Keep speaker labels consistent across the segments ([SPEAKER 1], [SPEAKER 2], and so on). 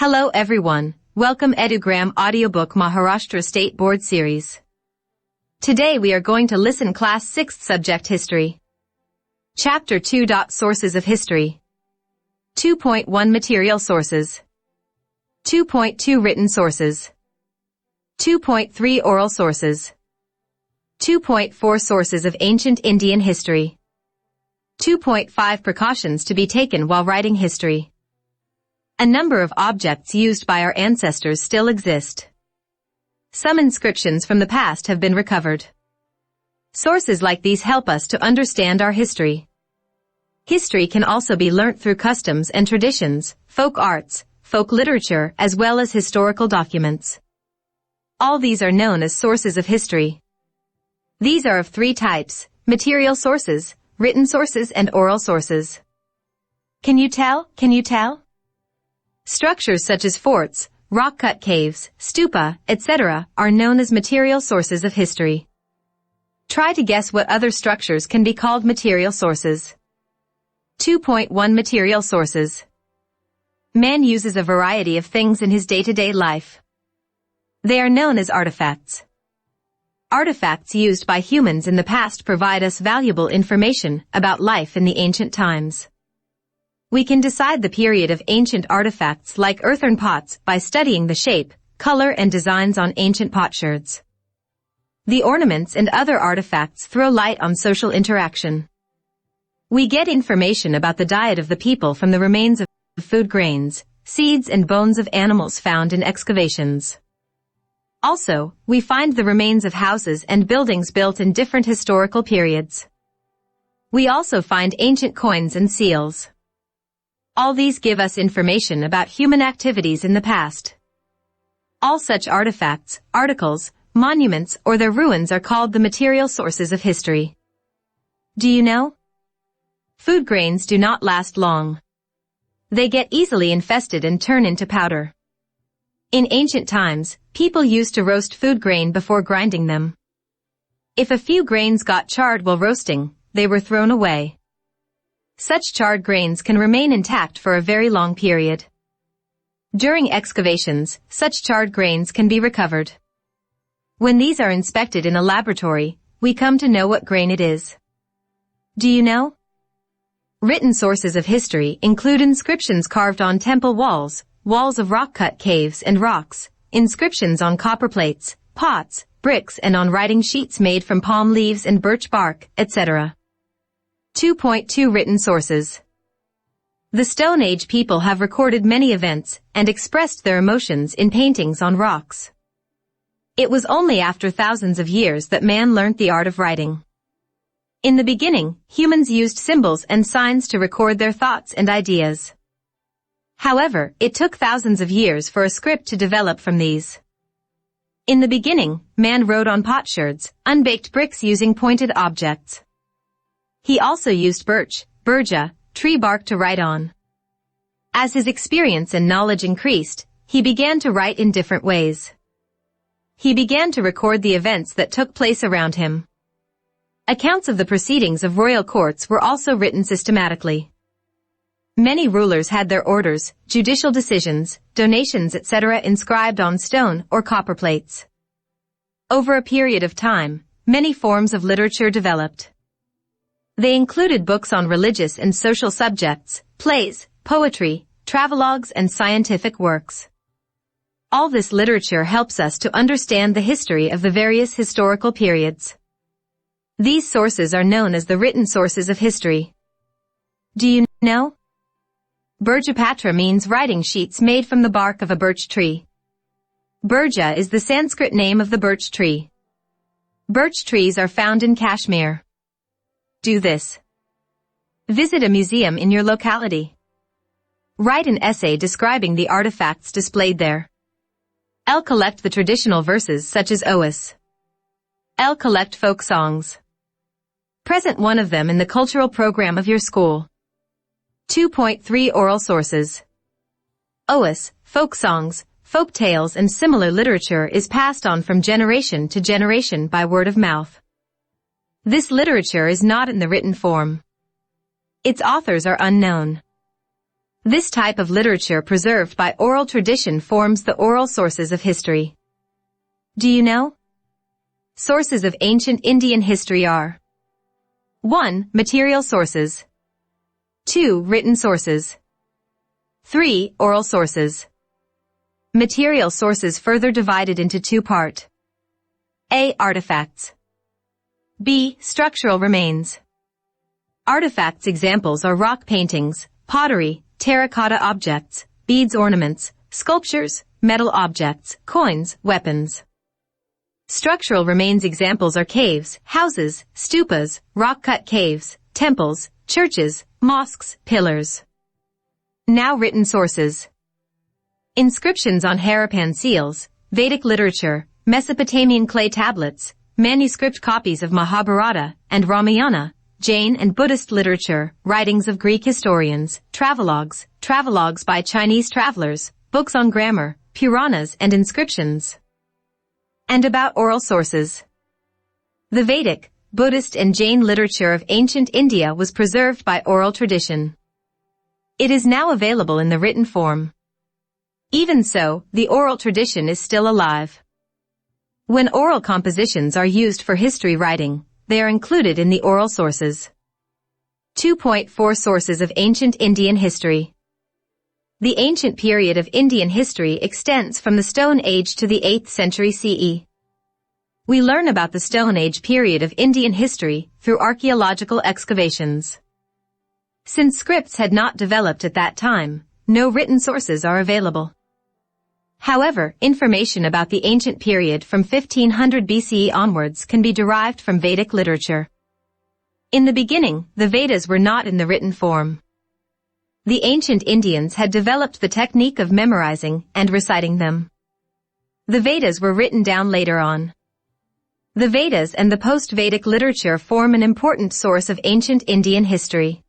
[SPEAKER 1] Hello everyone, welcome EduGram Audiobook Maharashtra State Board Series. Today we are going to listen Class 6th Subject History. Chapter 2. Sources of History. 2.1 Material Sources. 2.2 Written Sources. 2.3 Oral Sources. 2.4 Sources of Ancient Indian History. 2.5 Precautions to be taken while writing history. A number of objects used by our ancestors still exist. Some inscriptions from the past have been recovered. Sources like these help us to understand our history. History can also be learnt through customs and traditions, folk arts, folk literature, as well as historical documents. All these are known as sources of history. These are of three types: material sources, written sources, and oral sources. Can you tell? Structures such as forts, rock-cut caves, stupa, etc. are known as material sources of history. Try to guess what other structures can be called material sources. 2.1 Material Sources. Man uses a variety of things in his day-to-day life. They are known as artifacts. Artifacts used by humans in the past provide us valuable information about life in the ancient times. We can decide the period of ancient artifacts like earthen pots by studying the shape, color, and designs on ancient potsherds. The ornaments and other artifacts throw light on social interaction. We get information about the diet of the people from the remains of food grains, seeds, and bones of animals found in excavations. Also, we find the remains of houses and buildings built in different historical periods. We also find ancient coins and seals. All these give us information about human activities in the past. All such artifacts, articles, monuments, or their ruins are called the material sources of history. Do you know? Food grains do not last long. They get easily infested and turn into powder. In ancient times, people used to roast food grain before grinding them. If a few grains got charred while roasting, they were thrown away. Such charred grains can remain intact for a very long period. During excavations, such charred grains can be recovered. When these are inspected in a laboratory, we come to know what grain it is. Do you know? Written sources of history include inscriptions carved on temple walls, walls of rock-cut caves and rocks, inscriptions on copper plates, pots, bricks, and on writing sheets made from palm leaves and birch bark, etc. 2.2 Written Sources. The Stone Age people have recorded many events and expressed their emotions in paintings on rocks. It was only after thousands of years that man learnt the art of writing. In the beginning, humans used symbols and signs to record their thoughts and ideas. However, it took thousands of years for a script to develop from these. In the beginning, man wrote on potsherds, unbaked bricks using pointed objects. He also used birch, burja, tree bark to write on. As his experience and knowledge increased, he began to write in different ways. He began to record the events that took place around him. Accounts of the proceedings of royal courts were also written systematically. Many rulers had their orders, judicial decisions, donations, etc. inscribed on stone or copper plates. Over a period of time, many forms of literature developed. They included books on religious and social subjects, plays, poetry, travelogues, and scientific works. All this literature helps us to understand the history of the various historical periods. These sources are known as the written sources of history. Do you know? Burjapatra means writing sheets made from the bark of a birch tree. Burja is the Sanskrit name of the birch tree. Birch trees are found in Kashmir. Do this. Visit a museum in your locality. Write an essay describing the artifacts displayed there. Collect the traditional verses such as Oas. Collect folk songs. Present one of them in the cultural program of your school. 2.3 Oral Sources. Oas, folk songs, folk tales, and similar literature is passed on from generation to generation by word of mouth. This literature is not in the written form. Its authors are unknown. This type of literature preserved by oral tradition forms the oral sources of history. Do you know? Sources of ancient Indian history are 1. Material sources. 2. Written sources. 3. Oral sources. Material sources further divided into two parts. A. Artifacts. B. Structural remains. Artifacts examples are rock paintings, pottery, terracotta objects, beads ornaments, sculptures, metal objects, coins, weapons. Structural remains examples are caves, houses, stupas, rock-cut caves, temples, churches, mosques, pillars. Now written sources. Inscriptions on Harappan seals, Vedic literature, Mesopotamian clay tablets, manuscript copies of Mahabharata and Ramayana, Jain and Buddhist literature, writings of Greek historians, travelogues by Chinese travelers, books on grammar, Puranas and inscriptions. And about oral sources. The Vedic, Buddhist and Jain literature of ancient India was preserved by oral tradition. It is now available in the written form. Even so, the oral tradition is still alive. When oral compositions are used for history writing, they are included in the oral sources. 2.4 Sources of ancient Indian history. The ancient period of Indian history extends from the Stone Age to the 8th century CE. We learn about the Stone Age period of Indian history through archaeological excavations. Since scripts had not developed at that time, no written sources are available. However, information about the ancient period from 1500 BCE onwards can be derived from Vedic literature. In the beginning, the Vedas were not in the written form. The ancient Indians had developed the technique of memorizing and reciting them. The Vedas were written down later on. The Vedas and the post-Vedic literature form an important source of ancient Indian history.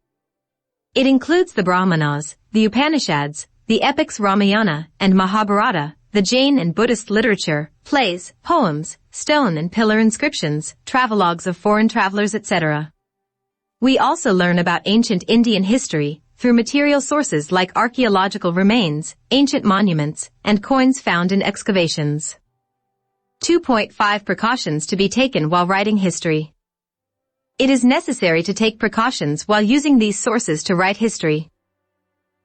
[SPEAKER 1] It includes the Brahmanas, the Upanishads, the epics Ramayana and Mahabharata, the Jain and Buddhist literature, plays, poems, stone and pillar inscriptions, travelogues of foreign travelers, etc. We also learn about ancient Indian history through material sources like archaeological remains, ancient monuments, and coins found in excavations. 2.5 Precautions to be taken while writing history. It is necessary to take precautions while using these sources to write history.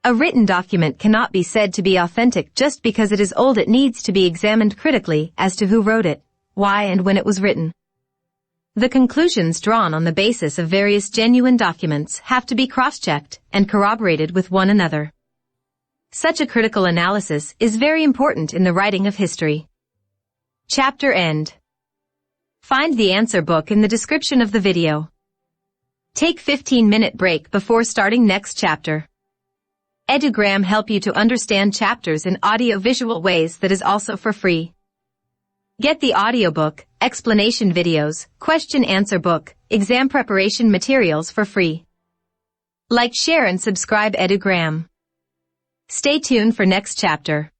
[SPEAKER 1] A written document cannot be said to be authentic just because it is old. It needs to be examined critically as to who wrote it, why and when it was written. The conclusions drawn on the basis of various genuine documents have to be cross-checked and corroborated with one another. Such a critical analysis is very important in the writing of history. Chapter End. Find the answer book in the description of the video. Take 15-minute break before starting next chapter. EduGram help you to understand chapters in audio-visual ways that is also for free. Get the audiobook, explanation videos, question-answer book, exam preparation materials for free. Like, share and subscribe EduGram. Stay tuned for next chapter.